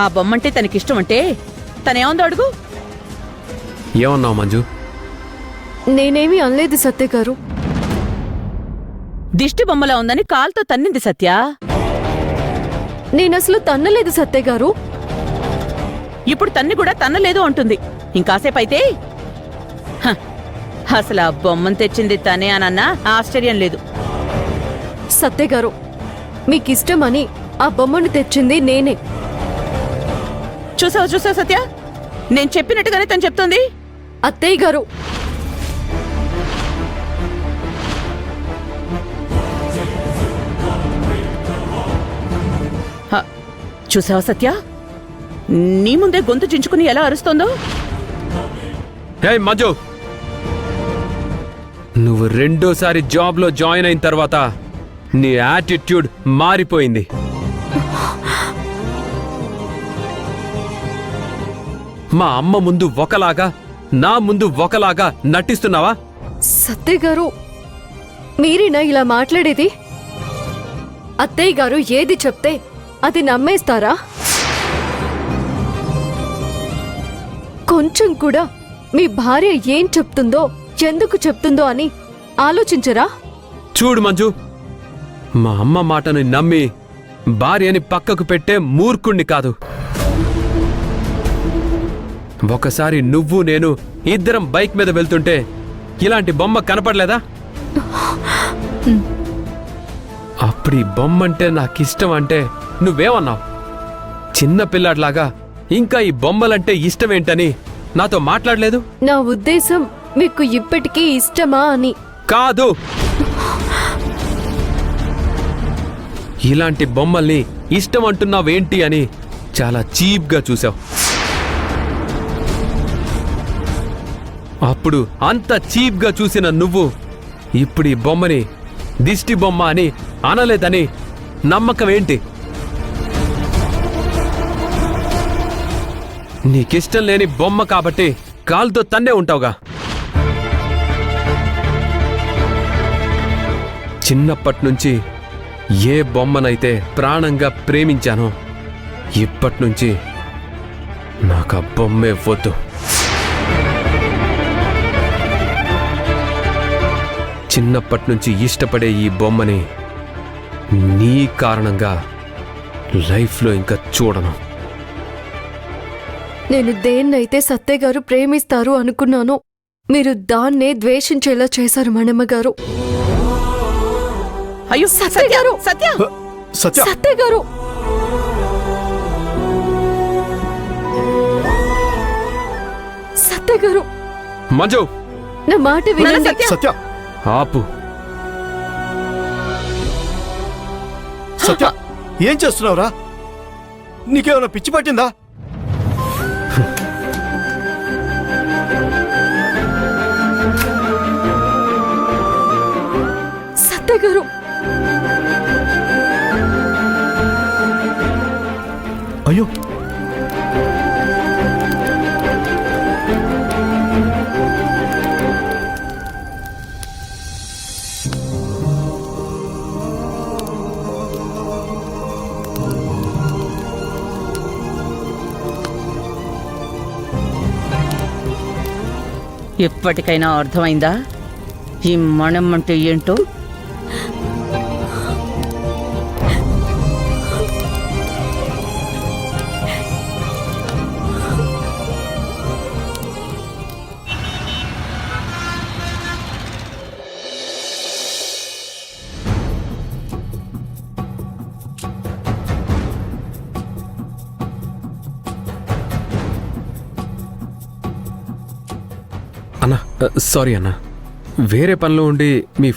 ఆ బొమ్మంటే తనకిష్టం అంటే తనేముందో అడుగు. ఏమన్నావు మంజు? నేనేమీ అనలేదు సత్య గారు. దిష్టి బొమ్మలా ఉందని కాల్తో తన్నింది సత్య. నేనసలు తన్నలేదు సత్య గారు. ఇప్పుడు తన్ని కూడా తన్నలేదు అంటుంది. ఇంకాసేపైతే అసలు ఆ బొమ్మను తెచ్చింది తనే అనన్నా ఆశ్చర్యం లేదు. సత్య గారు, మీకిష్టమని ఆ బొమ్మను తెచ్చింది నేనే. చూసావు సత్య, నేను చెప్పినట్టుగానే తను చెప్తోంది. అత్తయ్య గారు, చూసావా సత్య, నీ ముందే గొంతు చించుకుని ఎలా అరుస్తోందో. హే మంజు, నువ్వు రెండోసారి జాబ్లో జాయిన్ అయిన తర్వాత నీ యాటిట్యూడ్ మారిపోయింది. మా అమ్మ ముందు ఒకలాగా, నా ముందు ఒకలాగా నటిస్తున్నావా? సత్య గారు, మీరేనా ఇలా మాట్లాడేది? అత్తయ్య గారు ఏది చెప్తే అది నమ్మేస్తారా? కొంచెం కూడా మీ భార్య ఏం చెప్తుందో, ఎందుకు చెప్తుందో అని ఆలోచించరా? చూడు మంజు, మా అమ్మ మాటని నమ్మి భార్యని పక్కకు పెట్టే మూర్ఖుణ్ణి కాదు. ఒకసారి నువ్వు నేను ఇద్దరం బైక్ మీద వెళ్తుంటే ఇలాంటి బొమ్మ కనపడలేదా? అప్పుడు ఈ బొమ్మంటే నాకిష్టం అంటే నువ్వేమన్నావు? చిన్నపిల్లాడ్లాగా ఇంకా ఈ బొమ్మలంటే ఇష్టమేంటని నాతో మాట్లాడలేదు. నా ఉద్దేశం మీకు ఇప్పటికీ ఇష్టమా అని కాదు. ఇలాంటి బొమ్మల్ని ఇష్టం అంటున్నావేంటి అని చాలా చీప్గా చూసావు. అప్పుడు అంత చీప్గా చూసిన నువ్వు ఇప్పుడు ఈ బొమ్మని దిష్టి బొమ్మ అని అనలేదని నమ్మకం ఏంటి? నీకిష్టం లేని బొమ్మ కాబట్టి కాలుతో తన్నే ఉంటావుగా. చిన్నప్పటినుంచి ఏ బొమ్మనైతే ప్రాణంగా ప్రేమించానో ఇప్పటినుంచి నాకు ఆ బొమ్మే వద్దు. చిన్నప్పటినుంచి ఇష్టపడే ఈ బొమ్మని నీ కారణంగా లైఫ్లో ఇంకా చూడను. నేను దేన్నైతే సత్య గారు ప్రేమిస్తారు అనుకున్నానో మీరు దాన్నే ద్వేషించేలా చేశారు మనమ్మ గారు. అయ్యో సత్య గారు, సత్య సత్య గారు, సత్య గారు, మంజు, నా మాట వినండి. సత్య, ఆపు. సత్య, ఏం చేస్తున్నావురా? నీకేమైనా పిచ్చి పట్టిందా? సత్య గారు, అయ్యో, ఎప్పటికైనా అర్థమైందా ఈ మణం అంటే ఏంటో? అన్నా, సారీ అన్నా, వేరే పనిలో ఉండి మీ